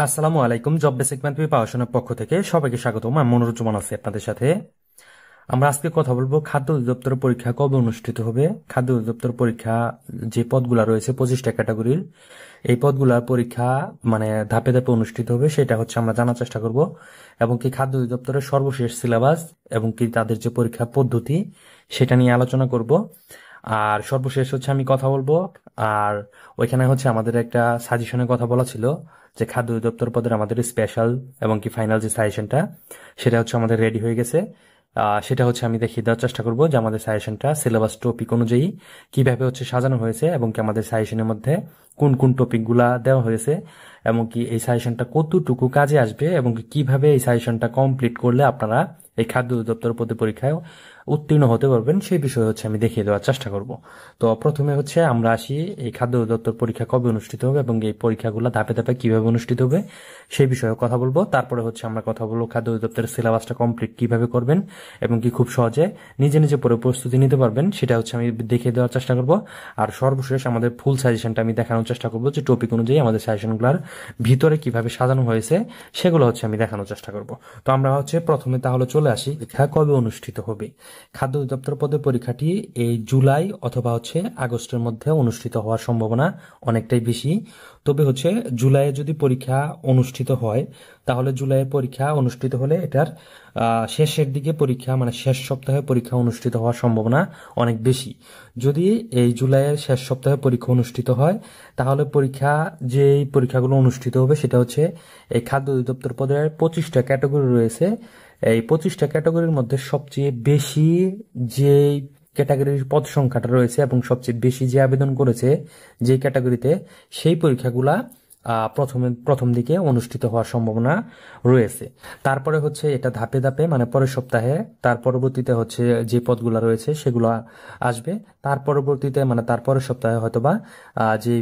আসসালামু আলাইকুম। Job basic math প্রিপারেশনের পক্ষ থেকে সবাইকে স্বাগতম। আমি মনোরঞ্জন আছি আপনাদের সাথে। আমরা আজকে কথা বলবো খাদ্য অধিদপ্তরের পরীক্ষা কবে অনুষ্ঠিত হবে। খাদ্য অধিদপ্তর পরীক্ষা যে পদগুলা রয়েছে 25টা ক্যাটাগরির, এই পদগুলার পরীক্ষা মানে ধাপে ধাপে অনুষ্ঠিত হবে, সেটা হচ্ছে আমরা জানার চেষ্টা করব। এবং কি খাদ্য অধিদপ্তরের সর্বশেষ সিলেবাস এবং কি তাদের যে পরীক্ষা পদ্ধতি সেটা নিয়ে আলোচনা করব। আর সর্বশেষ হচ্ছে আমি কথা বলবো। আর ওইখানে হচ্ছে আমাদের একটা সাজেশনের কথা বলা ছিল যে খাদ্য অধিদপ্তর পদের আমাদের স্পেশাল এবং কি ফাইনাল যে সাজেশনটা সেটা হচ্ছে আমাদের রেডি হয়ে গেছে। সেটা হচ্ছে আমি দেখিয়ে দেওয়ার চেষ্টা করব যে আমাদের সাজেশনটা সিলেবাস টপিক অনুযায়ী কিভাবে হচ্ছে সাজানো হয়েছে এবং কি আমাদের সাজেশনের মধ্যে কোন কোন টপিকগুলা দেওয়া হয়েছে এবং কি এই সাজেশনটা কতটুকু কাজে আসবে এবং কি কিভাবে এই সাজেশনটা কমপ্লিট করলে আপনারা এই খাদ্য অধিদপ্তর পদে পরীক্ষায় উত্তীর্ণ হতে পারবেন সেই বিষয়ে হচ্ছে আমি দেখিয়ে দেওয়ার চেষ্টা করব। তো প্রথমে হচ্ছে আমরা আসি এই খাদ্য অধিদপ্তর পরীক্ষা কবে অনুষ্ঠিত হবে এবং এই পরীক্ষাগুলো ধাপে ধাপে কিভাবে অনুষ্ঠিত হবে সেই বিষয়ে কথা বলবো। তারপরে হচ্ছে আমরা কথা বলবো খাদ্য অধিদপ্তরের সিলেবাসটা কমপ্লিট কিভাবে করবেন এবং কি খুব সহজে নিজে নিজে পরে প্রস্তুতি নিতে পারবেন সেটা হচ্ছে আমি দেখিয়ে দেওয়ার চেষ্টা করব। আর সর্বশেষ আমাদের ফুল সাজেশনটা আমি দেখানোর চেষ্টা করব যে টপিক অনুযায়ী আমাদের সাজেশনগুলোর ভিতরে কিভাবে সাজানো হয়েছে সেগুলো হচ্ছে আমি দেখানোর চেষ্টা করব। তো আমরা হচ্ছে প্রথমে তাহলে চলে আসি পরীক্ষা কবে অনুষ্ঠিত হবে। খাদ্য অধিদপ্তর পদের পরীক্ষাটি এই জুলাই অথবা হচ্ছে আগস্টের মধ্যে অনুষ্ঠিত হওয়ার সম্ভাবনা অনেকটাই বেশি। তবে হচ্ছে জুলাইয়ে যদি পরীক্ষা অনুষ্ঠিত হয় তাহলে জুলাইয়ের পরীক্ষা অনুষ্ঠিত হলে এটার শেষের দিকে পরীক্ষা মানে শেষ সপ্তাহে পরীক্ষা অনুষ্ঠিত হওয়ার সম্ভাবনা অনেক বেশি। যদি এই জুলাইয়ের শেষ সপ্তাহে পরীক্ষা অনুষ্ঠিত হয় তাহলে পরীক্ষা যেই পরীক্ষাগুলো অনুষ্ঠিত হবে সেটা হচ্ছে এই খাদ্য অধিদপ্তর পদের 25টা ক্যাটাগরি রয়েছে। এই 25টা ক্যাটাগরির মধ্যে সবচেয়ে বেশি যে ক্যাটাগরির পদ সংখ্যাটা রয়েছে এবং সবচেয়ে বেশি যে আবেদন করেছে যে ক্যাটাগরিতে সেই পরীক্ষাগুলা প্রথম দিকে অনুষ্ঠিত হওয়ার সম্ভাবনা রয়েছে। তারপরে হচ্ছে এটা ধাপে ধাপে মানে পরের সপ্তাহে তার পরবর্তীতে হচ্ছে যে পদগুলা রয়েছে সেগুলো আসবে। তার পরবর্তীতে মানে তার পরের সপ্তাহে হয়তোবা যে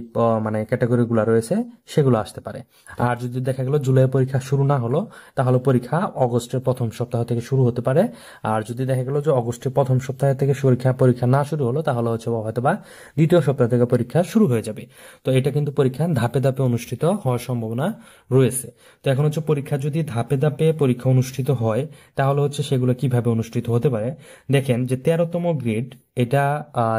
মানে ক্যাটাগরিগুলো রয়েছে সেগুলো আসতে পারে। আর যদি দেখা গেল জুলাই পরীক্ষা শুরু না হলো তাহলে পরীক্ষা অগস্টের প্রথম সপ্তাহ থেকে শুরু হতে পারে। আর যদি দেখা গেল যে অগস্টের প্রথম সপ্তাহ থেকে পরীক্ষা না শুরু হলো তাহলে হচ্ছে হয়তোবা দ্বিতীয় সপ্তাহ থেকে পরীক্ষা শুরু হয়ে যাবে। তো এটা কিন্তু পরীক্ষা ধাপে ধাপে অনুষ্ঠিত হওয়ার সম্ভাবনা রয়েছে। তো এখন হচ্ছে পরীক্ষা যদি ধাপে ধাপে পরীক্ষা অনুষ্ঠিত হয় তাহলে হচ্ছে সেগুলো কিভাবে অনুষ্ঠিত হতে পারে। দেখেন যে 13তম গ্রেড এটা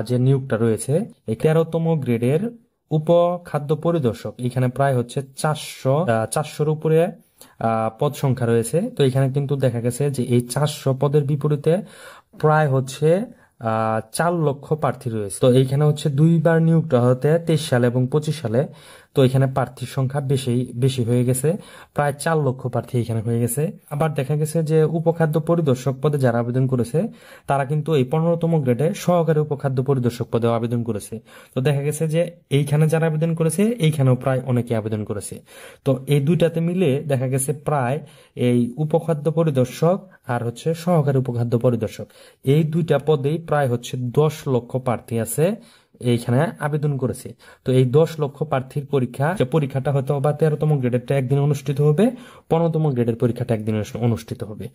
যে নিয়োগটা রয়েছে এই 13তম গ্রেডের উপখাদ্য পরিদর্শক এখানে প্রায় হচ্ছে 400-400-র উপরে পদ সংখ্যা রয়েছে। তো এখানে কিন্তু দেখা গেছে যে এই 400 পদের বিপরীতে প্রায় হচ্ছে 4 লক্ষ প্রার্থী রয়েছে। তো এইখানে হচ্ছে দুইবার নিয়োগটা হতে 23 সালে এবং 25 সালে। তো এখানে প্রার্থীর সংখ্যা বেশি বেশি হয়ে গেছে, প্রায় 4 লক্ষ প্রার্থী এখানে হয়ে গেছে। আবার দেখা গেছে যে উপখাদ্য পরিদর্শক পদে যারা আবেদন করেছে তারা কিন্তু এই 15তম গ্রেডে সহকারী উপখাদ্য পরিদর্শক পদে আবেদন করেছে। তো দেখা গেছে যে এইখানে যারা আবেদন করেছে এইখানেও প্রায় অনেকে আবেদন করেছে। তো এই দুইটাতে মিলে দেখা গেছে প্রায় এই উপখাদ্য পরিদর্শক আর হচ্ছে সহকারী উপখাদ্য পরিদর্শক এই দুইটা পদেই প্রায় হচ্ছে 10 লক্ষ প্রার্থী আছে এইখানে আবেদন করেছে। তো এই 10 লক্ষ প্রার্থীর পরীক্ষাটা হয়তো বা 13তম গ্রেডেরটা একদিন অনুষ্ঠিত হবে, 15তম গ্রেডের পরীক্ষাটা একদিন অনুষ্ঠিত হবে।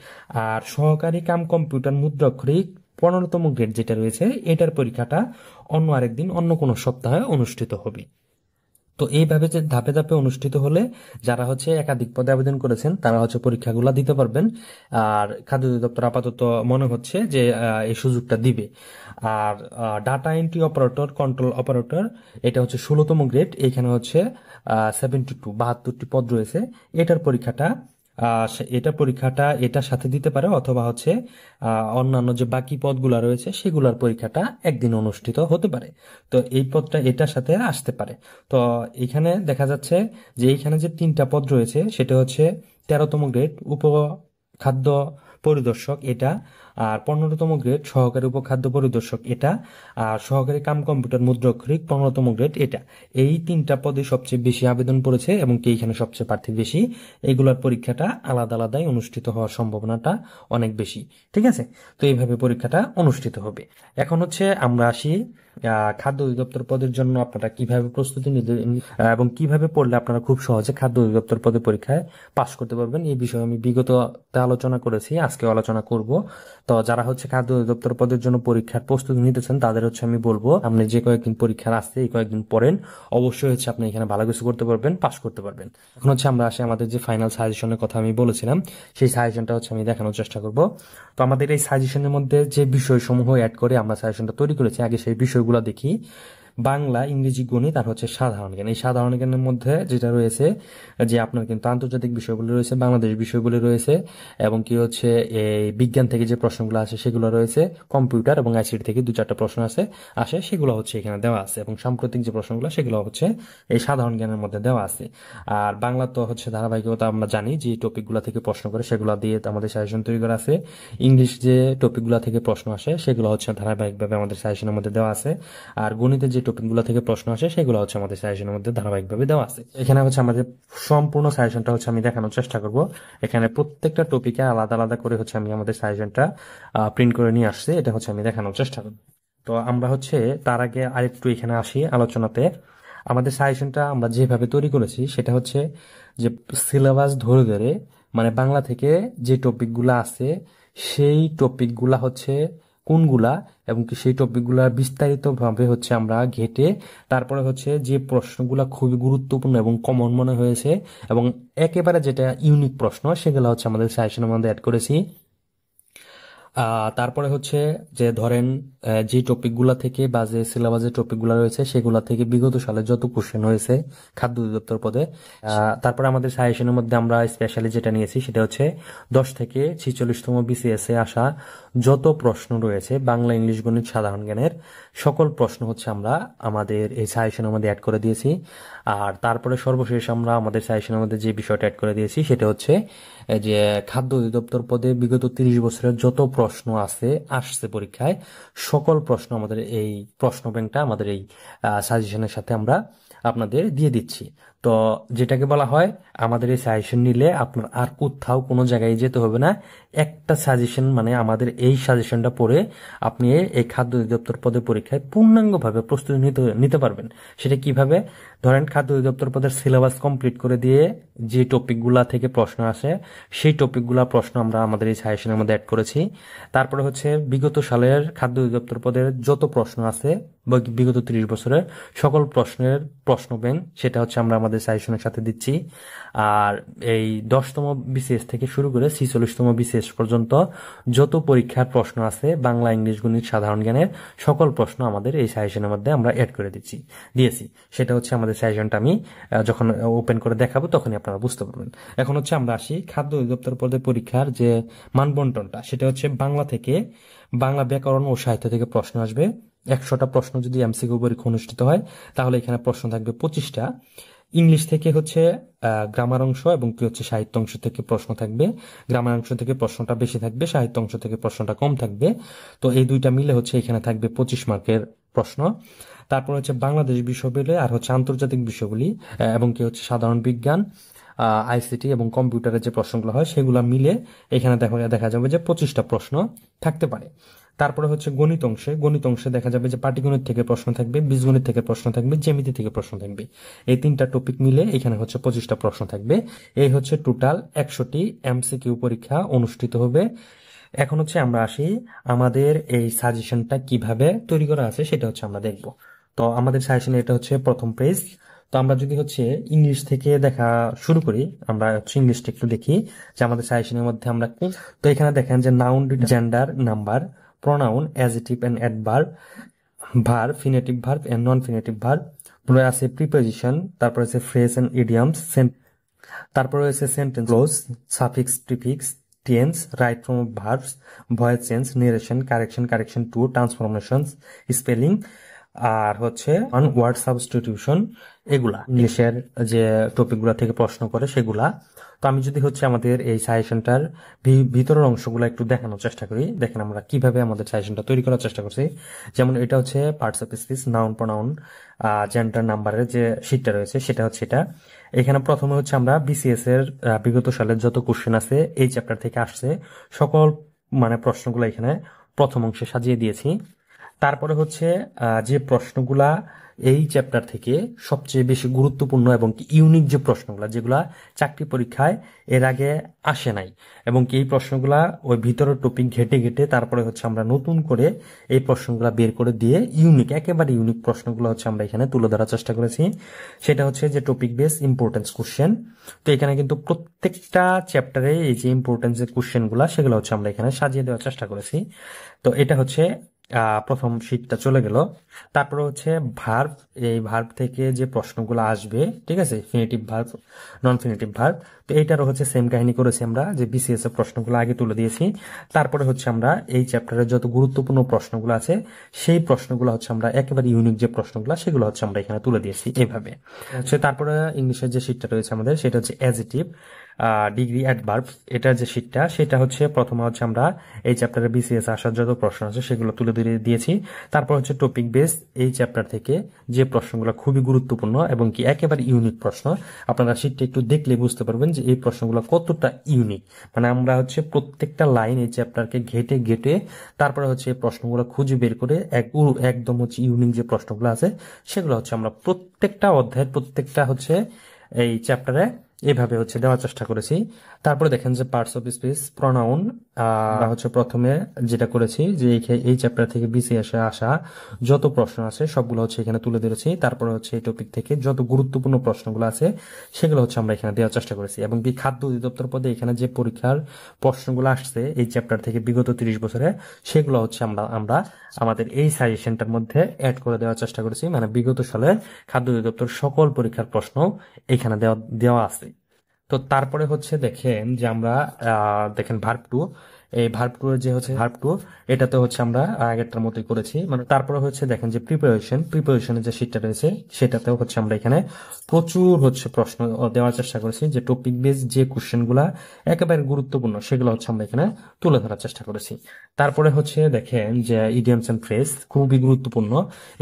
আর সহকারী কাম কম্পিউটার মুদ্রাক্ষরিক 15তম গ্রেড যেটা রয়েছে এটার পরীক্ষাটা অন্য আরেকদিন অন্য কোনো সপ্তাহে অনুষ্ঠিত হবে। তো এইভাবে যে ধাপে ধাপে অনুষ্ঠিত হলে যারা হচ্ছে একাধিক পদে আবেদন করেছেন তারা হচ্ছে পরীক্ষাগুলো দিতে পারবেন। আর খাদ্য অধিদপ্তর আপাতত মনে হচ্ছে যে এই সুযোগটা দিবে। আর data entry operator control operator এটা হচ্ছে 16তম গ্রেড, এখানে হচ্ছে 72টি পদ রয়েছে। এটার পরীক্ষাটা এটার সাথে দিতে পারে অথবা হচ্ছে অন্যান্য যে বাকি পদগুলা রয়েছে সেগুলার পরীক্ষাটা একদিন অনুষ্ঠিত হতে পারে। তো এই পদটা এটার সাথে আসতে পারে। তো এখানে দেখা যাচ্ছে যে এইখানে যে 3টা পদ রয়েছে সেটা হচ্ছে 13তম গ্রেড উপখাদ্য পরিদর্শক এটা, আর 15তম গ্রেড সহকারী উপখাদ্য পরিদর্শক এটা, আর সহকারী কাম কম্পিউটার মুদ্রাক্ষরিক 15তম গ্রেড এটা। এই 3টা পদে সবচেয়ে বেশি আবেদন পড়েছে এবং কি এখানে সবচেয়ে প্রার্থী বেশি। এইগুলোর পরীক্ষাটা আলাদা আলাদাই অনুষ্ঠিত হওয়ার সম্ভাবনাটা অনেক বেশি। ঠিক আছে, তো এইভাবে পরীক্ষাটা অনুষ্ঠিত হবে। এখন হচ্ছে আমরা আসি খাদ্য অধিদপ্তর পদের জন্য আপনারা কিভাবে প্রস্তুতি নিতে এবং কিভাবে পড়লে আপনারা খুব সহজে খাদ্য অধিদপ্তর পদে পরীক্ষায় পাশ করতে পারবেন এই বিষয়ে আমি বিগত আলোচনা করেছি, আজকে আলোচনা করব। তো যারা হচ্ছে খাদ্য অধিদপ্তর পদের জন্য পরীক্ষার প্রস্তুতি নিতেছেন তাদের হচ্ছে আমি বলবো আপনি যে কয়েকদিন পরীক্ষার আসছে এই কয়েকদিন পড়েন, অবশ্যই হচ্ছে আপনি এখানে ভালো কিছু করতে পারবেন, পাশ করতে পারবেন। এখন হচ্ছে আমরা আসি আমাদের যে ফাইনাল সাজেশনের কথা আমি বলেছিলাম, সেই সাজেশনটা হচ্ছে আমি দেখানোর চেষ্টা করব। তো আমাদের এই সাজেশনের মধ্যে যে বিষয়সমূহ অ্যাড করে আমরা সাজেশনটা তৈরি করেছি, আগে সেই বিষয়গুলো দেখি। বাংলা, ইংরেজি, গণিত আর হচ্ছে সাধারণ জ্ঞান। এই সাধারণ জ্ঞানের মধ্যে যেটা রয়েছে যে আপনার কিন্তু আন্তর্জাতিক বিষয়গুলো রয়েছে, বাংলাদেশ বিষয়গুলো রয়েছে, এবং কি হচ্ছে এই বিজ্ঞান থেকে যে প্রশ্নগুলো আসে সেগুলো রয়েছে, কম্পিউটার এবং আইসিটি থেকে 2-4টা প্রশ্ন আসে সেগুলো হচ্ছে এখানে দেওয়া আছে, এবং সাম্প্রতিক যে প্রশ্নগুলো সেগুলো হচ্ছে এই সাধারণ জ্ঞানের মধ্যে দেওয়া আছে। আর বাংলা তো হচ্ছে ধারাবাহিকতা আমরা জানি যে টপিকগুলো থেকে প্রশ্ন করে সেগুলো দিয়ে আমাদের সাজেশন তৈরি করা আছে। ইংলিশ যে টপিকগুলো থেকে প্রশ্ন আসে সেগুলো হচ্ছে ধারাবাহিকভাবে আমাদের সাজেশনের মধ্যে দেওয়া আছে। আর গণিতের যে টপিকগুলো থেকে প্রশ্ন আসে সেগুলো হচ্ছে আমাদের সাজেশনের মধ্যে ধারাবাহিকভাবে দেওয়া আছে। এখানে হচ্ছে আমাদের সম্পূর্ণ সাজেশনটা হচ্ছে আমি দেখানোর চেষ্টা করব। এখানে প্রত্যেকটা টপিকে আলাদা আলাদা করে হচ্ছে আমি আমাদের সাজেশনটা প্রিন্ট করে নিয়ে আসছি, এটা হচ্ছে আমি দেখানোর চেষ্টা করব। তো আমরা হচ্ছে তার আগে আরেকটু এখানে আসি আলোচনাতে। আমাদের সাজেশনটা আমরা যেভাবে তৈরি করেছি সেটা হচ্ছে যে সিলেবাস ধরে ধরে, মানে বাংলা থেকে যে টপিকগুলো আছে সেই টপিকগুলা হচ্ছে কোনগুলা, এবং কি সেই টপিকগুলা বিস্তারিত ভাবে হচ্ছে আমরা ঘেটে তারপরে হচ্ছে যে প্রশ্নগুলা খুবই গুরুত্বপূর্ণ এবং কমন মনে হয়েছে এবং একেবারে যেটা ইউনিক প্রশ্ন সেগুলো হচ্ছে আমাদের সাজেশনের মধ্যে অ্যাড করেছি। তারপরে হচ্ছে যে ধরেন যে টপিকগুলা থেকে বা যে সিলেবাসের টপিকগুলো রয়েছে সেগুলা থেকে বিগত সালে যত কোশ্চেন হয়েছে খাদ্য অধিদপ্তর পদে। তারপরে আমাদের সাজেশনের মধ্যে আমরা স্পেশালি যেটা নিয়েছি সেটা হচ্ছে 10 থেকে 46তম বিসিএস এ আসা যত প্রশ্ন রয়েছে বাংলা, ইংলিশ, গণিত, সাধারণ জ্ঞানের সকল প্রশ্ন হচ্ছে আমরা আমাদের এই সাজেশনের মধ্যে অ্যাড করে দিয়েছি। আর তারপরে সর্বশেষ আমরা আমাদের সাজেশনের মধ্যে যে বিষয়টা অ্যাড করে দিয়েছি সেটা হচ্ছে যে খাদ্য অধিদপ্তর পদে বিগত 30 বছরের যত প্রশ্ন আসছে পরীক্ষায় সকল প্রশ্ন আমাদের এই প্রশ্ন ব্যাংকটা আমাদের এই সাজেশনের সাথে আমরা আপনাদের দিয়ে দিচ্ছি। তো যেটাকে বলা হয় আমাদের এই সাজেশন নিলে আপনার আর কোথাও কোনো জায়গায় যেতে হবে না। একটা সাজেশন মানে আমাদের এই সাজেশনটা পড়ে আপনি এই খাদ্য অধিদপ্তর পদের পরীক্ষায় পূর্ণাঙ্গভাবে প্রস্তুতি নিতে পারবেন। সেটা কিভাবে? ধরেন খাদ্য অধিদপ্তর পদের সিলেবাস কমপ্লিট করে দিয়ে যে টপিকগুলা থেকে প্রশ্ন আসে সেই টপিকগুলা প্রশ্ন আমরা আমাদের এই সাজেশনের মধ্যে অ্যাড করেছি। তারপরে হচ্ছে বিগত সালের খাদ্য অধিদপ্তর পদের যত প্রশ্ন আছে বিগত 30 বছরের সকল প্রশ্নের প্রশ্ন ব্যাংক সেটা হচ্ছে আমরা আমাদের সাজেশনের সাথে দিচ্ছি। আর এই 10তম বিসিএস থেকে শুরু করে 46তম বিসিএস পর্যন্ত যত পরীক্ষার প্রশ্ন আছে বাংলা, ইংলিশ, গণিত, সাধারণ জ্ঞানের সকল প্রশ্ন আমাদের এই সাজেশনের মধ্যে আমরা অ্যাড করে দিয়েছি। সেটা হচ্ছে আমাদের সাজেশনটা আমি যখন ওপেন করে দেখাবো তখনই আপনারা বুঝতে পারবেন। এখন হচ্ছে আমরা আসি খাদ্য অধিদপ্তর পদের পরীক্ষার যে মানবন্টনটা, সেটা হচ্ছে বাংলা থেকে বাংলা ব্যাকরণ ও সাহিত্য থেকে প্রশ্ন আসবে 100টা প্রশ্ন। যদি এমসিকিউ পরীক্ষা অনুষ্ঠিত হয় তাহলে এখানে প্রশ্ন থাকবে 25টা। ইংলিশ থেকে হচ্ছে গ্রামার অংশ এবং কি হচ্ছে সাহিত্য অংশ থেকে প্রশ্ন থাকবে। গ্রামার অংশ থেকে প্রশ্নটা বেশি থাকবে, সাহিত্য অংশ থেকে প্রশ্নটা কম থাকবে। তো এই দুইটা মিলে হচ্ছে এখানে থাকবে 25 মার্কের প্রশ্ন। তারপর হচ্ছে বাংলাদেশ বিষয়গুলি আর হচ্ছে আন্তর্জাতিক বিষয়গুলি এবং কি হচ্ছে সাধারণ বিজ্ঞান, আইসিটি এবং কম্পিউটারের যে প্রশ্নগুলো হয় সেগুলো মিলে এখানে দেখা যাবে যে 25টা প্রশ্ন থাকতে পারে। তারপরে হচ্ছে গণিত অংশে দেখা যাবে যে পাটিগণিত থেকে প্রশ্ন থাকবে, বীজগণিত থেকে প্রশ্ন থাকবে, জ্যামিতি থেকে প্রশ্ন থাকবে। এই 3টা টপিক মিলে এখানে হচ্ছে 25টা প্রশ্ন থাকবে। এই হচ্ছে টোটাল 100টি এমসিকিউ পরীক্ষা অনুষ্ঠিত হবে। এখন হচ্ছে আমরা আসি আমাদের এই সাজেশনটা কিভাবে তৈরি করা আছে সেটা হচ্ছে আমরা দেখব। তো আমাদের সাজেশনে এটা হচ্ছে প্রথম পেজ। তো আমরা যদি হচ্ছে ইংলিশ থেকে দেখা শুরু করি, আমরা হচ্ছে ইংলিশটা একটু দেখি যে আমাদের সাজেশনের মধ্যে আমরা তো এখানে দেখেন যে noun, gender, number, pronoun, adjective and adverb, verb, finite verb and non finite verb, তারপরে আছে প্রিপোজিশন, তারপরে আছে ফ্রেজ এন্ড ইডিয়মস, তারপরে রয়েছে sentence clause, suffix, prefix, tense, right form of verbs, voice change, narration, correction to, transformations, spelling, আর হচ্ছে one word substitution. এগুলা ইংলিশের যে টপিকগুলা থেকে প্রশ্ন করে সেগুলা। তো আমি যদি হচ্ছে আমাদের এই সাজেশনটার ভিতরের অংশগুলো একটু দেখানোর চেষ্টা করি, দেখেন আমরা কিভাবে আমাদের সাজেশনটা তৈরি করার চেষ্টা করছি। যেমন এটা হচ্ছে parts of speech, noun, pronoun, gender, নাম্বারের যে শীটটা রয়েছে সেটা হচ্ছে এটা। এখানে প্রথমে হচ্ছে আমরা বিসিএস এর বিগত সালের যত কোশ্চেন আছে এই চ্যাপ্টার থেকে আসছে সকল মানে প্রশ্নগুলো এখানে প্রথম অংশে সাজিয়ে দিয়েছি। তারপরে হচ্ছে যে প্রশ্নগুলা এই চ্যাপ্টার থেকে সবচেয়ে বেশি গুরুত্বপূর্ণ এবং ইউনিক যে প্রশ্নগুলা যেগুলা চাকরি পরীক্ষায় এর আগে আসে নাই এবং এই প্রশ্নগুলা ওই ভিতরের টপিক ঘেটে ঘেটে তারপরে হচ্ছে আমরা নতুন করে এই প্রশ্নগুলা বের করে দিয়ে ইউনিক একেবারে ইউনিক প্রশ্নগুলো হচ্ছে আমরা এখানে তুলে ধরার চেষ্টা করেছি। সেটা হচ্ছে যে টপিক বেস ইম্পর্টেন্স কোশ্চেন। তো এখানে কিন্তু প্রত্যেকটা চ্যাপ্টারে এই যে ইম্পর্টেন্স যে কোশ্চেনগুলা সেগুলো হচ্ছে আমরা এখানে সাজিয়ে দেওয়ার চেষ্টা করেছি। তো এটা হচ্ছে প্রথম শীটটা চলে গেল। তারপরে হচ্ছে ভার্ব, এই ভার্ব থেকে যে প্রশ্নগুলো আসবে, ঠিক আছে, ফিনিটিভ ভার্ব, নন ফিনিটিভ ভার্ব। তো এইটারও হচ্ছে সেম কাহিনী করেছি আমরা, যে বিসিএস এর প্রশ্নগুলো আগে তুলে দিয়েছি। তারপরে হচ্ছে আমরা এই চ্যাপ্টারের যত গুরুত্বপূর্ণ প্রশ্নগুলো আছে সেই প্রশ্নগুলো হচ্ছে আমরা একেবারে ইউনিক যে প্রশ্নগুলো সেগুলো হচ্ছে আমরা এখানে তুলে দিয়েছি এইভাবে হচ্ছে। তারপরে ইংলিশের যে শীটটা রয়েছে আমাদের সেটা হচ্ছে অ্যাডজেক্টিভ, ডিগ্রি, অ্যাডভার্ব, এটার যে শীটটা সেটা হচ্ছে প্রথমে হচ্ছে আমরা এই চ্যাপ্টারে বিসিএস আসার যত প্রশ্ন আছে সেগুলো তুলে দিয়েছি। তারপর হচ্ছে টপিক বেস, এই চ্যাপ্টার থেকে যে প্রশ্নগুলো খুবই গুরুত্বপূর্ণ এবং কি একেবারে ইউনিক প্রশ্ন, আপনারা শীটটা একটু দেখলে বুঝতে পারবেন যে এই প্রশ্নগুলো কতটা ইউনিক। মানে আমরা হচ্ছে প্রত্যেকটা লাইন এই চ্যাপ্টারকে ঘেটে ঘেটে তারপরে হচ্ছে এই প্রশ্নগুলো খুঁজে বের করে একদম হচ্ছে ইউনিক যে প্রশ্নগুলো আছে সেগুলো হচ্ছে আমরা প্রত্যেকটা অধ্যায়ের প্রত্যেকটা হচ্ছে এই চ্যাপ্টারে এভাবে হচ্ছে দেওয়ার চেষ্টা করেছি। তারপরে দেখেন যে পার্টস অফ স্পিচ, প্রনাউন, হচ্ছে প্রথমে যেটা করেছি যে এই চ্যাপ্টার থেকে বিসিএসে আসা যত প্রশ্ন আছে সবগুলো হচ্ছে এখানে তুলে ধরেছি। তারপরে হচ্ছে এই টপিক থেকে যত গুরুত্বপূর্ণ প্রশ্নগুলো আছে সেগুলো হচ্ছে আমরা এখানে দেওয়ার চেষ্টা করেছি। এবং কি খাদ্য অধিদপ্তর পদে এখানে যে পরীক্ষার প্রশ্নগুলো আসছে এই চ্যাপ্টার থেকে বিগত 30 বছরে সেগুলো হচ্ছে আমরা আমাদের এই সাজেশনটার মধ্যে অ্যাড করে দেওয়ার চেষ্টা করেছি। মানে বিগত সালে খাদ্য অধিদপ্তর সকল পরীক্ষার প্রশ্ন এখানে দেওয়া আছে। তো তারপরে হচ্ছে দেখেন যে আমরা দেখেন ভার্ব টু, এই ভার্ব টু এর যে হচ্ছে ভার্ব টু এটাতে হচ্ছে আমরা আগেরটার মতোই করেছি। মানে তারপরে হচ্ছে দেখেন যে প্রিপারেশনের যে শীটটা রয়েছে সেটাতেও হচ্ছে আমরা এখানে প্রচুর হচ্ছে প্রশ্ন দেওয়ার চেষ্টা করেছি, যে টপিক বেস যে কোশ্চেন গুলা একেবারে গুরুত্বপূর্ণ সেগুলো হচ্ছে আমরা এখানে তুলে ধরার চেষ্টা করেছি। তারপরে হচ্ছে দেখেন যে ইডিয়মস এন্ড ফ্রেজ খুবই গুরুত্বপূর্ণ,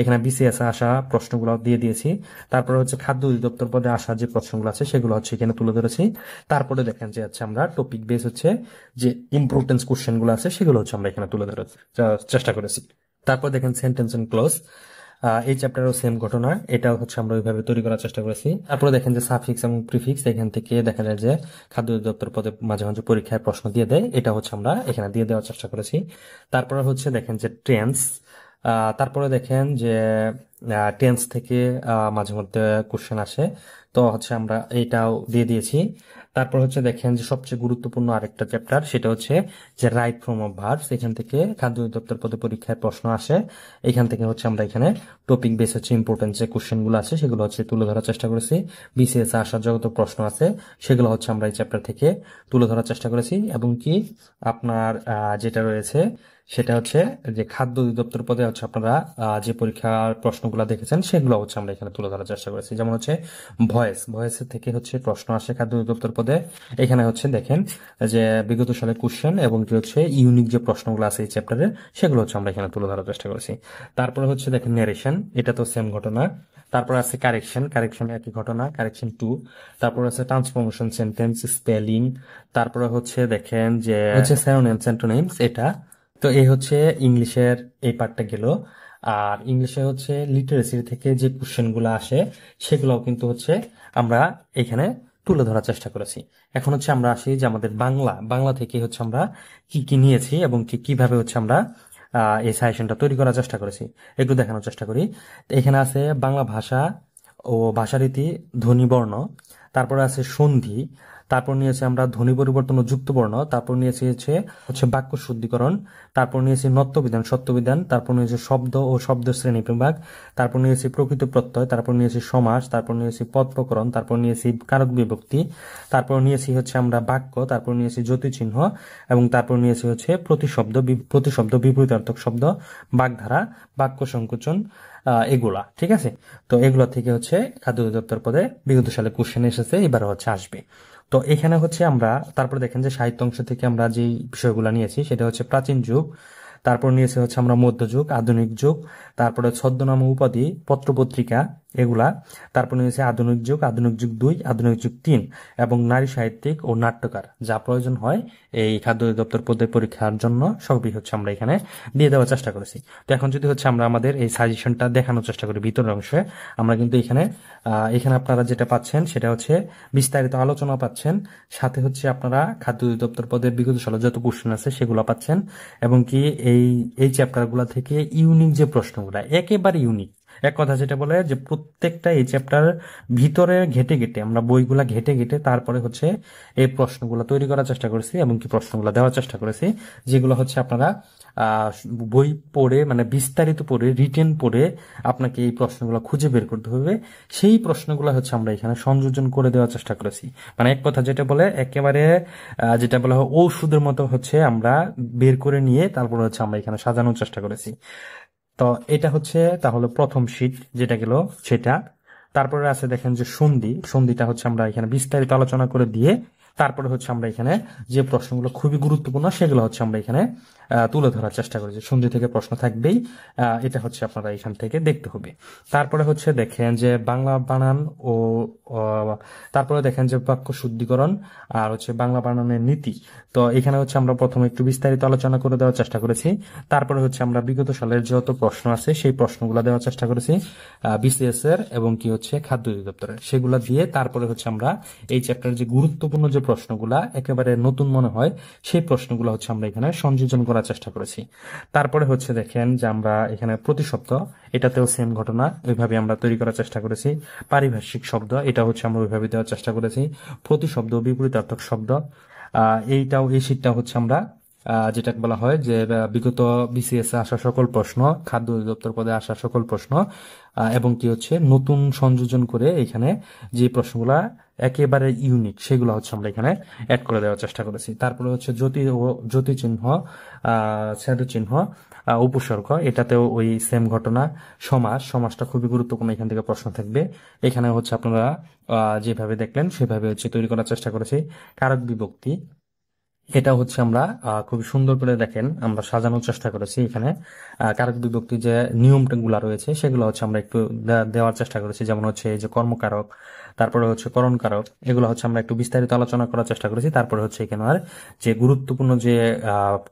এখানে বিসিএস আসা প্রশ্নগুলো দিয়ে দিয়েছি। তারপরে হচ্ছে খাদ্য অধিদপ্তর পদে আসা যে প্রশ্নগুলো আছে সেগুলো হচ্ছে এখানে তুলে ধরেছি। তারপরে দেখেন যে হচ্ছে আমরা টপিক বেস হচ্ছে যে ইম্পর্টেন্স কোশ্চেন গুলো আছে সেগুলো হচ্ছে আমরা এখানে তুলে ধরার চেষ্টা করেছি। তারপর দেখেন সেন্টেন্স এন্ড ক্লোজ, এই চ্যাপ্টারও সেম ঘটনা, এটাও হচ্ছে আমরা ওইভাবে তৈরি করার চেষ্টা করেছি। তারপরে দেখেন যে সাফিক্স এবং প্রিফিক্স, এখান থেকে দেখা যায় যে খাদ্য অধিদপ্তর পদে মাঝে মাঝে পরীক্ষায় প্রশ্ন দিয়ে দেয়, এটা হচ্ছে আমরা এখানে দিয়ে দেওয়ার চেষ্টা করেছি। তারপরে হচ্ছে দেখেন যে টেন্স, তারপরে দেখেন যে টেন্স থেকে মাঝে মধ্যে কোশ্চেন আসে, তো হচ্ছে আমরা এইটাও দিয়ে দিয়েছি। তারপর হচ্ছে দেখেন যে সবচেয়ে গুরুত্বপূর্ণ আরেকটা চ্যাপ্টার সেটা হচ্ছে যে রাইট ফর্ম অফ ভার্বস, এখান থেকে খাদ্য অধিদপ্তর পদে পরীক্ষায় প্রশ্ন আসে, এখান থেকে হচ্ছে আমরা এখানে টপিক বেস হচ্ছে ইম্পর্টেন্ট যে কোশ্চেন গুলো আছে সেগুলো হচ্ছে তুলে ধরার চেষ্টা করেছি। বিসিএস আসার যত প্রশ্ন আছে সেগুলো হচ্ছে আমরা এই চ্যাপ্টার থেকে তুলে ধরার চেষ্টা করেছি। এবং কি আপনার যেটা রয়েছে সেটা হচ্ছে যে খাদ্য অধিদপ্তর পদে হচ্ছে আপনারা যে পরীক্ষার প্রশ্নগুলো দেখেছেন সেগুলো হচ্ছে আমরা এখানে তুলে ধরার চেষ্টা করেছি। যেমন হচ্ছে ভয়েসের থেকে হচ্ছে প্রশ্ন আসে খাদ্য অধিদপ্তর পদে, এখানে হচ্ছে দেখেন যে বিগত সালের কোশ্চেন এবং কি হচ্ছে ইউনিক যে প্রশ্নগুলো আছে এই চ্যাপ্টারে সেগুলো হচ্ছে আমরা এখানে তুলে ধরার চেষ্টা করেছি। তারপরে হচ্ছে দেখেন ন্যারেশন, এটা তো সেম ঘটনা। তারপর আছে কারেকশন একই ঘটনা, কারেকশন 2। তারপর আছে ট্রান্সফরমেশন সেন্টেন্স, স্পেলিং। তারপরে হচ্ছে দেখেন যে হচ্ছে সিনোনিমস অ্যান্টোনিমস, এটা তো এই হচ্ছে ইংলিশের এই পার্টটা গেল। আর ইংলিশে হচ্ছে লিটারেসি থেকে যে কোশ্চেন গুলো আসে সেগুলোও কিন্তু হচ্ছে আমরা এখানে তুলে ধরার চেষ্টা করেছি। এখন হচ্ছে আমরা আসি যে আমাদের বাংলা থেকে হচ্ছে আমরা কি কি নিয়েছি এবং কিভাবে হচ্ছে আমরা এই সাজেশনটা তৈরি করার চেষ্টা করেছি একটু দেখানোর চেষ্টা করি। তো এখানে আছে বাংলা ভাষা ও ভাষারীতি, ধ্বনি বর্ণ, তারপরে আছে সন্ধি, তারপর নিয়েছি আমরা ধ্বনি পরিবর্তন ও যুক্ত বর্ণ, তারপর নিয়েছি হচ্ছে বাক্য শুদ্ধিকরণ, তারপর নিয়েছি নত্যবিধান, সত্যবিধান, তারপর নিয়েছি শব্দ ও শব্দ শ্রেণী বিভাগ, তারপর নিয়েছি প্রকৃত প্রত্যয়, তারপর নিয়েছি সমাস, তারপর নিয়েছি পদ প্রকরণ, তারপর নিয়েছি কারক বিভক্তি, তারপর নিয়েছি হচ্ছে আমরা বাক্য, তারপর নিয়েছি জ্যোতিচিহ্ন, এবং তারপর নিয়েছি হচ্ছে প্রতিশব্দ, বিপরীতার্থক শব্দ, বাগধারা, বাক্য সংকোচন, এগুলা। ঠিক আছে, তো এগুলা থেকে হচ্ছে খাদ্য অধিদপ্তর পদে বিগত সালে কোশ্চেন এসেছে, এবার হচ্ছে আসবে। তো এখানে হচ্ছে আমরা তারপর দেখেন যে সাহিত্য অংশ থেকে আমরা যে বিষয়গুলো নিয়েছি সেটা হচ্ছে প্রাচীন যুগ, তারপর নিয়েছি হচ্ছে আমরা মধ্যযুগ, আধুনিক যুগ, তারপরে ছদ্মনাম উপাধি, পত্রপত্রিকা, এগুলা। তারপরে হচ্ছে আধুনিক যুগ, আধুনিক যুগ 2, আধুনিক যুগ 3 এবং নারী সাহিত্যিক ও নাট্যকার যা প্রয়োজন হয় এই খাদ্য অধিদপ্তর পদের পরীক্ষার জন্য সবই হচ্ছে আমরা এখানে দিয়ে দেওয়ার চেষ্টা করেছি। তো এখন যদি হচ্ছে আমরা আমাদের এই সাজেশনটা দেখানোর চেষ্টা করি ভিতরের অংশে, আমরা কিন্তু এখানে এখানে আপনারা যেটা পাচ্ছেন সেটা হচ্ছে বিস্তারিত আলোচনা পাচ্ছেন, সাথে হচ্ছে আপনারা খাদ্য অধিদপ্তর পদের বিগত সালে যত কোশ্চেন আছে সেগুলো পাচ্ছেন, এবং কি এই চ্যাপ্টারগুলো থেকে ইউনিক যে প্রশ্নগুলো একেবারে ইউনিক, এক কথা যেটা বলে যে প্রত্যেকটা এই চ্যাপ্টার ভিতরে ঘেটে ঘেটে আমরা বইগুলা ঘেটে ঘেটে তারপরে হচ্ছে এই প্রশ্নগুলো তৈরি করার চেষ্টা করেছি এবং কি প্রশ্নগুলো দেওয়ার চেষ্টা করেছি, যেগুলো হচ্ছে আপনারা বই পড়ে মানে বিস্তারিত পড়ে রিটেন পড়ে আপনাকে এই প্রশ্নগুলো খুঁজে বের করতে হবে। সেই প্রশ্নগুলো হচ্ছে আমরা এখানে সংযোজন করে দেওয়ার চেষ্টা করেছি। মানে এক কথা যেটা বলে একেবারে যেটা বলা হয় ঔষধের মতো হচ্ছে আমরা বের করে নিয়ে তারপরে হচ্ছে আমরা এখানে সাজানোর চেষ্টা করেছি। তো এটা হচ্ছে তাহলে প্রথম শীট যেটা গেল সেটা। তারপরে আছে দেখেন যে সন্ধিটা হচ্ছে আমরা এখানে বিস্তারিত আলোচনা করে দিয়ে তারপরে হচ্ছে আমরা এখানে যে প্রশ্নগুলো খুবই গুরুত্বপূর্ণ সেগুলো হচ্ছে আমরা এখানে তুলে ধরার চেষ্টা করেছি। সন্ধি থেকে প্রশ্ন থাকবেই, এটা হচ্ছে আপনারা এখান থেকে দেখতে হবে। তারপরে হচ্ছে দেখেন যে বাংলা বানান ও তারপরে দেখেন যে বাক্য শুদ্ধিকরণ আর হচ্ছে বাংলা বানানের নীতি। তো এখানে হচ্ছে আমরা প্রথমে একটু বিস্তারিত আলোচনা করে দেওয়ার চেষ্টা করেছি। তারপরে হচ্ছে আমরা বিগত সালের যত প্রশ্ন আছে সেই প্রশ্নগুলো দেওয়ার চেষ্টা করেছি বিসিএস এর এবং কি হচ্ছে খাদ্য অধিদপ্তরের, সেগুলো দিয়ে তারপরে হচ্ছে আমরা এই চ্যাপ্টারের যে গুরুত্বপূর্ণ যে প্রশ্নগুলা একেবারে নতুন মনে হয় সেই প্রশ্নগুলো হচ্ছে আমরা এখানে সংযোজন করার চেষ্টা করেছি। তারপরে হচ্ছে দেখেন যে আমরা এখানে প্রতিশব্দ, এটাতেও সেম ঘটনা ওইভাবে আমরা তৈরি করার চেষ্টা করেছি। পারিভাষিক শব্দ, এটা হচ্ছে আমরা ওইভাবে দেওয়ার চেষ্টা করেছি। প্রতিশব্দ, বিপরীতার্থক শব্দ, এই শীটটা হচ্ছে আমরা যেটা বলা হয় যে বিগত বিসিএস এ আসা সকল প্রশ্ন, খাদ্য অধিদপ্তর পদে আসা সকল প্রশ্ন এবং কি হচ্ছে নতুন সংযোজন করে এখানে যে প্রশ্নগুলা একেবারে ইউনিক সেগুলো হচ্ছে আমরা এখানে অ্যাড করে দেওয়ার চেষ্টা করেছি। তারপরে হচ্ছে জ্যোতি চিহ্ন, স্যাডু চিহ্ন, উপসর্গ, এটাতেও ওই সেম ঘটনা। সমাসটা খুবই গুরুত্বপূর্ণ, এখান থেকে প্রশ্ন থাকবে। এখানে হচ্ছে আপনারা যেভাবে দেখলেন সেভাবে হচ্ছে তৈরি করার চেষ্টা করেছি। কারক বিভক্তি, এটা হচ্ছে আমরা খুবই সুন্দর করে দেখেন আমরা সাজানোর চেষ্টা করেছি। এখানে কারক বিভক্তি যে নিয়মগুলা রয়েছে সেগুলো হচ্ছে আমরা একটু দেওয়ার চেষ্টা করেছি, যেমন হচ্ছে এই যে কর্মকারক, তারপরে হচ্ছে করণকারক, এগুলো হচ্ছে আমরা একটু বিস্তারিত আলোচনা করার চেষ্টা করেছি। তারপরে হচ্ছে এখানে আর যে গুরুত্বপূর্ণ যে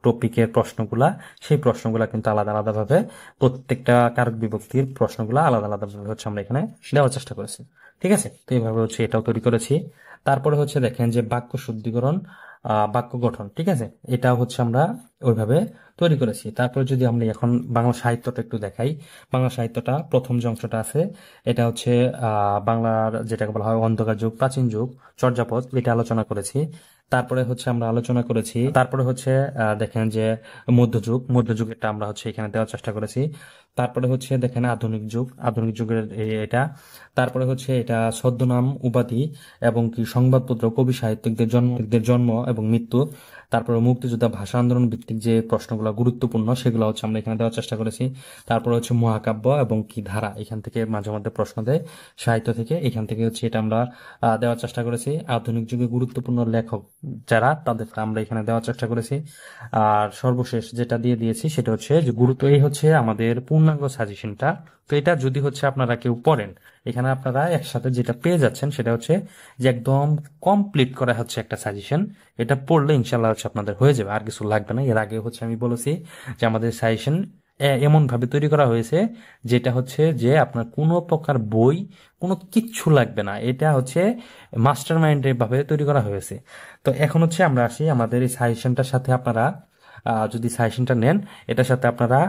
টপিকের প্রশ্নগুলা সেই প্রশ্নগুলা কিন্তু আলাদা আলাদা ভাবে প্রত্যেকটা কারক বিভক্তির প্রশ্নগুলা আলাদা আলাদা ভাবে হচ্ছে আমরা এখানে দেওয়ার চেষ্টা করেছি। ঠিক আছে, তো এইভাবে হচ্ছে এটাও তৈরি করেছি। তারপরে হচ্ছে দেখেন যে বাক্য শুদ্ধিকরণ, বাক্য গঠন, ঠিক আছে, এটা হচ্ছে আমরা ওইভাবে তৈরি করেছি। তারপরে যদি আমরা এখন বাংলা সাহিত্যটা একটু দেখাই, বাংলা সাহিত্যটা প্রথম যে অংশটা আছে এটা হচ্ছে বাংলার যেটাকে বলা হয় অন্ধকার যুগ, প্রাচীন যুগ, চর্যাপদ, এটা আলোচনা করেছি। তারপরে হচ্ছে আমরা আলোচনা করেছি, তারপরে হচ্ছে দেখেন যে মধ্যযুগেরটা আমরা হচ্ছে এখানে দেওয়ার চেষ্টা করেছি। তারপরে হচ্ছে দেখেন আধুনিক যুগের এটা। তারপরে হচ্ছে এটা ছদ্মনাম, উপাধি এবং কি সংবাদপত্র, কবি সাহিত্যিকদের জন্ম এবং মৃত্যু। তারপরে মুক্তিযোদ্ধা, ভাষা আন্দোলন ভিত্তিক যে প্রশ্নগুলো গুরুত্বপূর্ণ সেগুলো হচ্ছে আমরা এখানে দেওয়ার চেষ্টা করেছি। তারপরে হচ্ছে মহাকাব্য এবং কি ধারা, এখান থেকে মাঝে মধ্যে প্রশ্ন দেয় সাহিত্য থেকে, এখান থেকে হচ্ছে এটা আমরা দেওয়ার চেষ্টা করেছি। আধুনিক যুগে গুরুত্বপূর্ণ লেখক যারা তাদের আমরা এখানে দেওয়ার চেষ্টা করেছি। আর সর্বশেষ যেটা দিয়েছি সেটা হচ্ছে যে এই হচ্ছে আমাদের পূর্ণাঙ্গ সাজেশনটা। তো এটা যদি হচ্ছে আপনারা কেউ পড়েন, এখানে আপনারা একসাথে যেটা পেয়ে যাচ্ছেন সেটা হচ্ছে যে একদম কমপ্লিট করা হচ্ছে একটা সাজেশন। এটা পড়লে ইনশাল্লাহ হচ্ছে আপনাদের হয়ে যাবে, আর কিছু লাগবে না। এর আগে হচ্ছে আমি বলেছি যে আমাদের সাজেশন এমন ভাবে তৈরি করা হয়েছে যেটা হচ্ছে যে আপনার কোনো প্রকার বই কোনো কিচ্ছু লাগবে না, এটা হচ্ছে মাস্টার মাইন্ডের ভাবে তৈরি করা হয়েছে। তো এখন হচ্ছে আমরা আসি আমাদের এই সাজেশনটার সাথে আপনারা যদি সাজেশনটা নেন এটার সাথে আপনারা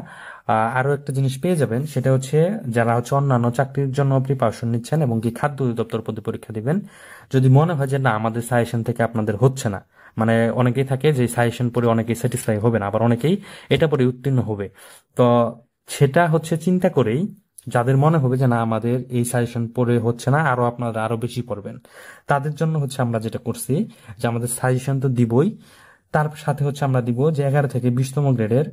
আরো একটা জিনিস পেয়ে যাবেন, সেটা হচ্ছে যারা হচ্ছে অন্যান্য চাকরির জন্য প্রিপারেশন নিচ্ছেন এবং কি খাদ্য অধিদপ্তর পদে পরীক্ষা দিবেন, যদি মনে হয় যে না আমাদের সাজেশন থেকে আপনাদের হচ্ছে না, মানে অনেকেই থাকে যে সাজেশন পড়ে অনেকেই স্যাটিসফাই হবে না, আবার অনেকেই এটা পড়ে উত্তীর্ণ হবে। তো সেটা হচ্ছে চিন্তা করেই যাদের মনে হবে যে না আমাদের এই সাজেশন পড়ে হচ্ছে না, আপনারা আরো বেশি পড়বেন, তাদের জন্য হচ্ছে আমরা যেটা করছি যে আমাদের সাজেশন তো দিবই, তার সাথে হচ্ছে আমরা দিব যে 11 থেকে 20তম গ্রেডের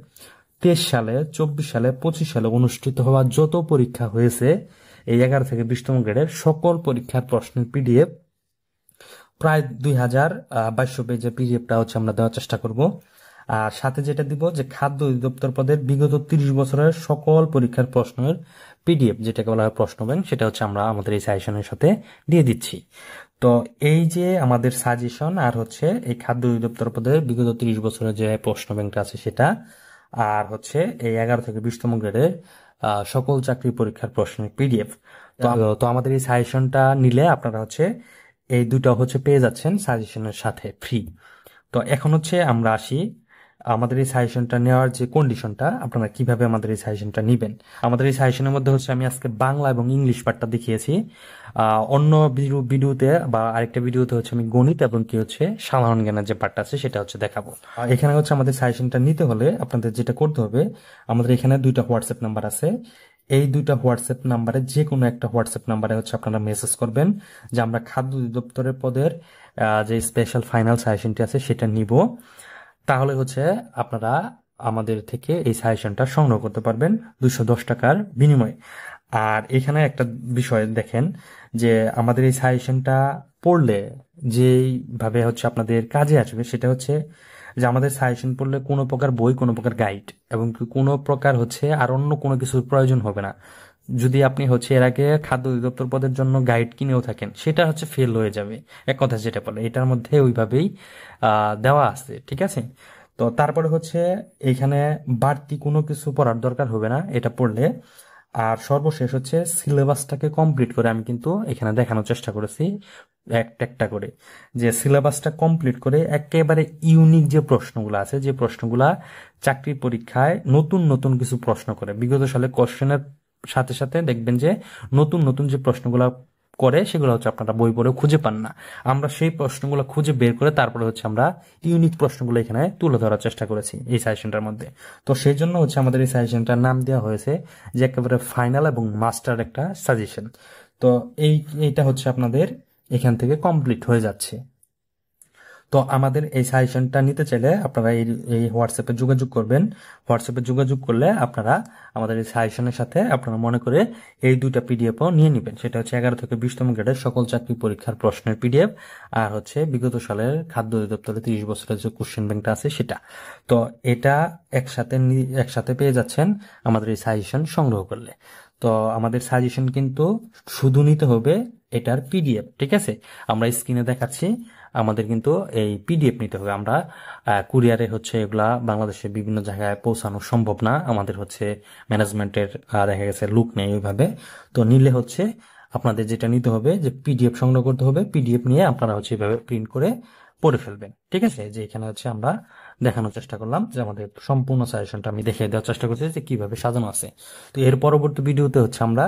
23 সালে, 24 সালে, 25 সালে অনুষ্ঠিত হওয়া যত পরীক্ষা হয়েছে এই 11 থেকে 20তম গ্রেডের সকল পরীক্ষার প্রশ্নের পিডিএফ প্রায় 2022 পেজের পিডিএফটা হচ্ছে আমরা দেওয়ার চেষ্টা করব। আর সাথে যেটা দিব যে খাদ্য অধিদপ্তর পদের বিগত 30 বছরের সকল পরীক্ষার প্রশ্নের পিডিএফ, যেটাকে বলা হয় প্রশ্ন ব্যাংক, সেটা হচ্ছে আমরা আমাদের এই সাজেশনের সাথে দিয়ে দিচ্ছি। তো এই যে আমাদের সাজেশন আর হচ্ছে এই খাদ্য অধিদপ্তর পদের বিগত 30 বছরের যে প্রশ্ন ব্যাংকটা আছে সেটা, আর হচ্ছে এই 11 থেকে 20তম গ্রেডের সকল চাকরি পরীক্ষার প্রশ্নের পিডিএফ। তো আমাদের এই সাজেশনটা নিলে আপনারা হচ্ছে এই দুটো হচ্ছে পেয়ে যাচ্ছেন সাজেশনের সাথে ফ্রি। তো এখন হচ্ছে আমরা আসি আমাদের এই সাজেশনটা নেওয়ার যে কন্ডিশনটা, আপনারা কিভাবে আমাদের এই সাজেশনটা নিবেন। আমাদের এই সাজেশনের মধ্যে হচ্ছে আমি আজকে বাংলা এবং ইংলিশ পার্টটা দেখিয়েছি। অন্য ভিডিওতে বা আরেকটা ভিডিওতে হচ্ছে আমি গণিত এবং কি হচ্ছে সাধারণ জ্ঞানের যে পার্টটা আছে সেটা হচ্ছে দেখাবো। এখানে হচ্ছে আমাদের সাজেশনটা নিতে হলে আপনাদের যেটা করতে হবে, আমাদের এখানে 2টা হোয়াটসঅ্যাপ নাম্বার আছে। এই 2টা হোয়াটসঅ্যাপ নাম্বারে যে কোনো একটা হোয়াটসঅ্যাপ নাম্বারে হচ্ছে আপনারা মেসেজ করবেন যে আমরা খাদ্য অধিদপ্তরের পদের যে স্পেশাল ফাইনাল সাজেশনটি আছে সেটা নিব। তাহলে হচ্ছে আপনারা আমাদের থেকে এই সাজেশনটা সংগ্রহ করতে পারবেন 210 টাকার বিনিময়ে। আর এখানে একটা বিষয় দেখেন যে আমাদের এই সাজেশনটা পড়লে যেইভাবে হচ্ছে আপনাদের কাজে আসবে সেটা হচ্ছে যে আমাদের সাজেশন পড়লে কোনো প্রকার বই, কোনো প্রকার গাইড এবং কোনো প্রকার হচ্ছে আর অন্য কোনো কিছুর প্রয়োজন হবে না। যদি আপনি হচ্ছে এর আগে খাদ্য অধিদপ্তর পদের জন্য গাইড কিনেও থাকেন, সেটা হচ্ছে ফেল হয়ে যাবে, এক কথা যেটা বলে এটার মধ্যে ওইভাবেই দেওয়া আছে, ঠিক আছে। তো তারপরে হচ্ছে এখানে বাড়তি কোনো কিছু পড়ার দরকার হবে না এটা পড়লে। আর সর্বশেষ হচ্ছে সিলেবাসটাকে কমপ্লিট করে আমি কিন্তু এখানে দেখানোর চেষ্টা করেছি একটা একটা করে, যে সিলেবাসটা কমপ্লিট করে একেবারে ইউনিক যে প্রশ্নগুলো আছে, যে প্রশ্নগুলা চাকরির পরীক্ষায় নতুন নতুন কিছু প্রশ্ন করে বিগত সালে কোশ্চেনের সাথে সাথে দেখবেন যে নতুন নতুন যে প্রশ্নগুলো করে সেগুলো হচ্ছে আপনারা বই পড়ে খুঁজে পান না। আমরা সেই প্রশ্নগুলো খুঁজে বের করে তারপরে হচ্ছে আমরা ইউনিক প্রশ্নগুলো এখানে তুলে ধরার চেষ্টা করেছি এই সাজেশনটার মধ্যে। তো সেই জন্য হচ্ছে আমাদের এই সাজেশনটার নাম দেওয়া হয়েছে যে একেবারে ফাইনাল এবং মাস্টার একটা সাজেশন। তো এইটা হচ্ছে আপনাদের এখান থেকে কমপ্লিট হয়ে যাচ্ছে। তো আমাদের এই সাজেশনটা নিতে চাইলে আপনারা এই হোয়াটসঅ্যাপে যোগাযোগ করবেন। হোয়াটসঅ্যাপে যোগাযোগ করলে আপনারা আমাদের এই সাজেশনের সাথে আপনারা মনে করে এই 2টা পিডিএফও নিয়ে নেবেন। সেটা হচ্ছে 11 থেকে 20তম গ্রেডের সকল চাকরি পরীক্ষার প্রশ্নের পিডিএফ, আর হচ্ছে বিগত সালের খাদ্য অধিদপ্তরের 30 বছরের যে কোশ্চেন ব্যাংকটা আছে সেটা। তো এটা একসাথে পেয়ে যাচ্ছেন আমাদের এই সাজেশন সংগ্রহ করলে। তো আমাদের সাজেশন কিন্তু শুধু নিতে হবে এটার পিডিএফ, ঠিক আছে। আমরা স্ক্রিনে দেখাচ্ছি, আমাদের কিন্তু এই পিডিএফ নিতে হবে। আমরা কুরিয়ারে হচ্ছে এগুলা বাংলাদেশের বিভিন্ন জায়গায় পৌঁছানো সম্ভব না, আমাদের হচ্ছে ম্যানেজমেন্টের দেখা গেছে লুক নেই ওইভাবে। তো নিলে হচ্ছে আপনাদের যেটা নিতে হবে যে পিডিএফ সংগ্রহ করতে হবে, পিডিএফ নিয়ে আপনারা হচ্ছে এভাবে প্রিন্ট করে পড়ে ফেলবেন, ঠিক আছে। যে এখানে হচ্ছে আমরা দেখানোর চেষ্টা করলাম যে আমাদের সম্পূর্ণ সাজেশনটা আমি দেখিয়ে দেওয়ার চেষ্টা করছি যে কিভাবে সাজানো আছে। তো এর পরবর্তী ভিডিওতে হচ্ছে আমরা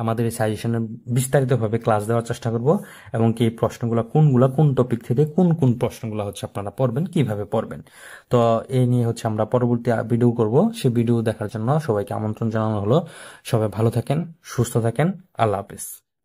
আমাদের এই সাজেশনের বিস্তারিতভাবে ক্লাস দেওয়ার চেষ্টা করব এবং কি প্রশ্নগুলো কোন টপিক থেকে কোন কোন প্রশ্নগুলো হচ্ছে আপনারা পড়বেন, কিভাবে পড়বেন। তো এই নিয়ে হচ্ছে আমরা পরবর্তী ভিডিও করব। সেই ভিডিও দেখার জন্য সবাইকে আমন্ত্রণ জানানো হলো। সবাই ভালো থাকেন, সুস্থ থাকেন, আল্লাহ হাফেজ।